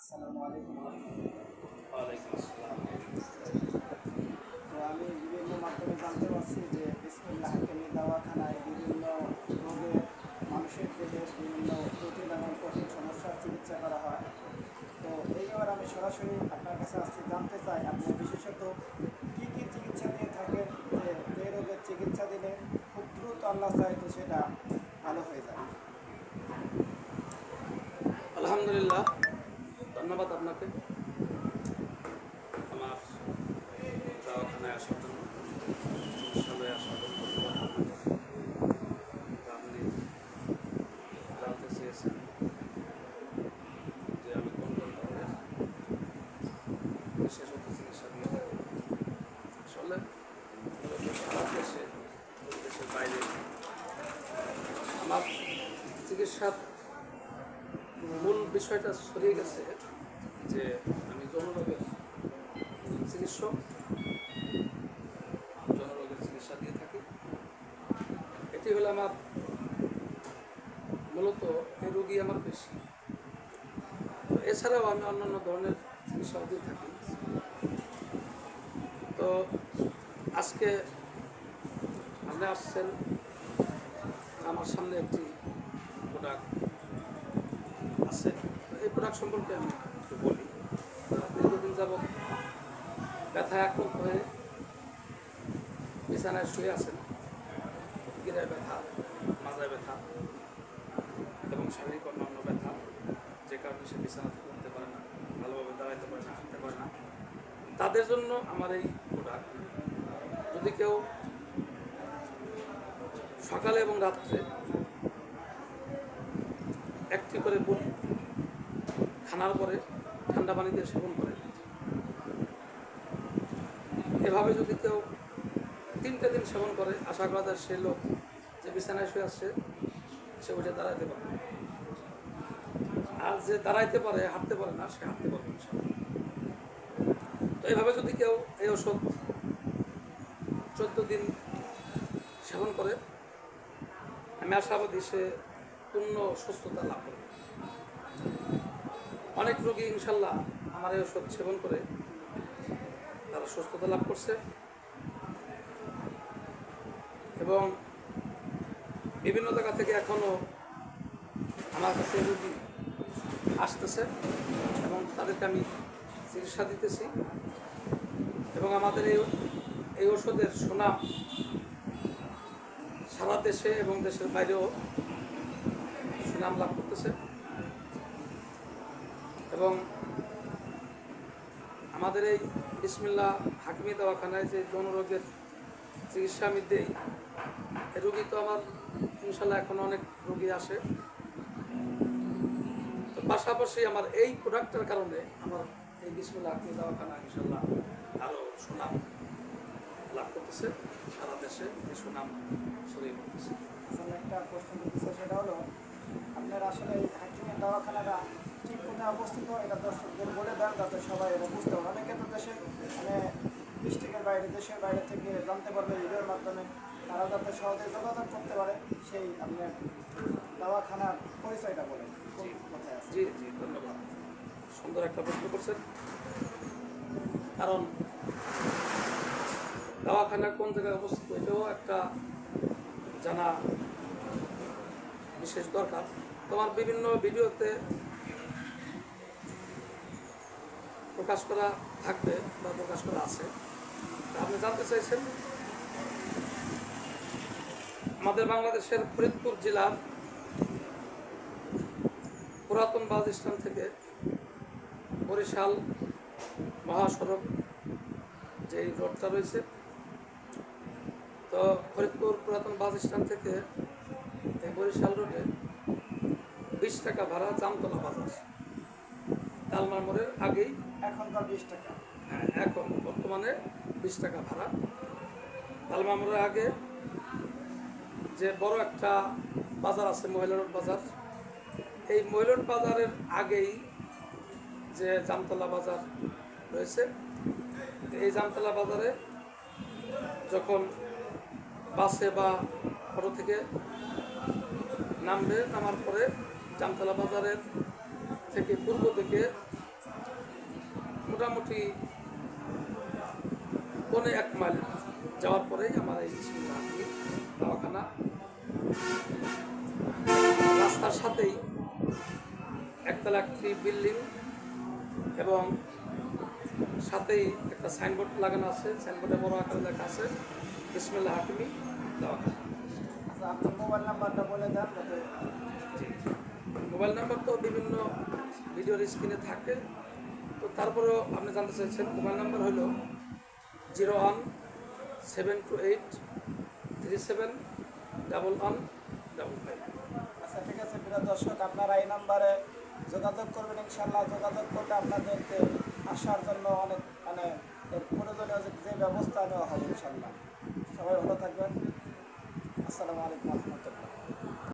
আসসালামু আলাইকুম। ওয়ালাইকুম আসসালাম। তো আমি বিভিন্ন মাধ্যমে জানতে পারছি যে বিসমিল্লাহ হাকিমি দাওয়াখানায় বিভিন্ন রোগের মানুষের দেহের বিভিন্ন জটিল এবং কঠিন সমস্যার চিকিৎসা করা হয়। তো এই ব্যাপারে আমি সরাসরি আপনার কাছে আসছি, জানতে চাই আপনি বিশেষত কী কী চিকিৎসা দিয়ে থাকেন, যে এই রোগের চিকিৎসা দিলে খুব দ্রুত আল্লাহ চাইতে সেটা ভালো হয়ে যায়। আলহামদুলিল্লাহ, ধন্যবাদ আপনাকে আমার দাওয়াখানায় আসার জন্য, চিকিৎসালয়ে আসার জন্য ধন্যবাদ আপনাকে। তো আপনি জানতে চেয়েছেন যে আমি কোন কোন ধরনের বিশেষত চিকিৎসা দিয়ে থাকি। আসলে সারা দেশে দেশের বাইরে আমার চিকিৎসার মূল বিষয়টা ছড়িয়ে গেছে যে আমি জনরোগের চিকিৎসক, জনরোগের চিকিৎসা দিয়ে থাকি। এটি হলো আমার মূলত, এই রোগী আমার বেশি। তো এছাড়াও আমি অন্যান্য ধরনের চিকিৎসাও দিয়ে থাকি। তো আজকে আপনি আসছেন, আমার সামনে একটি প্রোডাক্ট আছে। তো এই প্রোডাক্ট সম্পর্কে আমি একটু বলি। দীর্ঘদিন যাবৎ ব্যথায় আক্রান্ত হয়ে বিছানায় শুয়ে আছেন, গিরায় ব্যথা, মাজায় ব্যথা এবং শারীরিক অন্যান্য ব্যথা, যে কারণে সে বিছানা থেকে উঠতে পারে না, ভালোভাবে দাঁড়াইতে পারে না, হাঁটতে পারে না, তাদের জন্য আমার এই প্রোডাক্ট। যদি কেউ সকালে এবং রাত্রে একটি করে বুট খানার পরে ঠান্ডা পানি দিয়ে সেবন করে, এভাবে যদি কেউ 3টে দিন সেবন করে, আশা করা যায় সে লোক যে বিছানায় শুয়ে আসছে সে উঠে দাঁড়াইতে পারবে। আর যে দাঁড়াইতে পারে, হাঁটতে পারে না, সে হাঁটতে পারবে না। তো এইভাবে যদি কেউ এই ওষুধ 14 দিন সেবন করে, আমি আশাবাদী সে পূর্ণ সুস্থতা লাভ করবে। অনেক রোগী ইনশাল্লাহ আমার এই ওষুধ সেবন করে তারা সুস্থতা লাভ করছে এবং বিভিন্ন জায়গা থেকে এখনও আমার কাছে রোগী আসতেছে এবং তাদেরকে আমি চিকিৎসা দিতেছি। এবং আমাদের এই ওষুধের সুনাম সারা দেশে এবং দেশের বাইরেও সুনাম লাভ করতেছে। এবং আমাদের এই বিসমিল্লাহ হাকিমি দাওয়াখানায় যে যৌনরোগের চিকিৎসা আমি দিই, এই রোগী তো আমার ইনশাল্লাহ এখন অনেক রোগী আসে। তো পাশাপাশি আমার এই প্রোডাক্টের কারণে আমার এই বিসমিল্লাহ হাকিমি দাওয়াখানা ইনশাল্লাহ আরও সুনাম লাভ করতেছে, সারা দেশে এই সুনাম ছড়িয়ে পড়তেছে। আসলে একটা প্রশ্ন করতেছে, সেটা হলো আপনার আসলে এই হাকিমের দাওয়াখানাটা ঠিক কোথায় অবস্থিত, এটা দর্শকদের বলে দেন যাতে সবাই এটা বুঝতে পারে। অনেকে তো দেশে মানে ডিস্ট্রিক্টের বাইরে, দেশের বাইরে থেকে জানতে পারবে ভিডিওর মাধ্যমে, তারা যাতে সহজে যোগাযোগ করতে পারে, সেই আপনার দাওয়াখানার পরিচয়টা বলেন, কোন কোথায় আছে। জি জি, ধন্যবাদ, সুন্দর একটা প্রশ্ন করছেন। কারণ দাওয়াখানা কোন জায়গায় অবস্থিত এটাও একটা জানা বিশেষ দরকার। তোমার বিভিন্ন ভিডিওতে প্রকাশ করা থাকবে বা প্রকাশ করা আছে। আপনি জানতে চাইছেন আমাদের বাংলাদেশের ফরিদপুর জেলার পুরাতন বাস স্ট্যান্ড থেকে বরিশাল মহাসড়ক যে রোডটা রয়েছে, তো ফরিদপুর পুরাতন বাস স্ট্যান্ড থেকে এই বরিশাল রোডে 20 টাকা ভাড়া জামতলা বাজার, তালমার মোড়ের আগেই। এখনকার 20 টাকা? হ্যাঁ, এখন বর্তমানে 20 টাকা ভাড়া। তালমার মোড়ের আগে যে বড় একটা বাজার আছে, মহিলা রোড বাজার, এই মহিলা রোড বাজারের আগেই যে জামতলা বাজার রয়েছে, এই জামতলা বাজারে যখন বাসে বা অটো থেকে নামবে, নামার পরে জামতলা বাজারের থেকে পূর্ব দিকে মোটামুটি 1.5 মাইল যাওয়ার পরেই আমার এই বিসমিল্লাহ হাকিমি দওয়াখানা। রাস্তার সাথেই একতলা একটি বিল্ডিং এবং সাথেই একটা সাইনবোর্ড লাগানো আছে, সাইনবোর্ডে বড় আকারে লেখা আছে বিসমিল্লাহ হাকিমি দওয়াখানা। আচ্ছা, আপনার মোবাইল নাম্বারটা বলে দেন যাতে। জি, মোবাইল নাম্বার তো বিভিন্ন ভিডিওর স্ক্রিনে থাকে, তো তারপরেও আপনি জানতে চাইছেন। মোবাইল নাম্বার হলো 01-728-371155। আচ্ছা, ঠিক আছে প্রিয় দর্শক, আপনারা এই নাম্বারে যোগাযোগ করবেন ইনশাল্লাহ। যোগাযোগ করলে আপনাদেরকে আসার জন্য অনেক এর প্রয়োজনীয় যে ব্যবস্থা নেওয়া হবে ইনশাল্লাহ। সবাই ভালো থাকবেন। আসসালামু আলাইকুম রহমতুল্লাহ।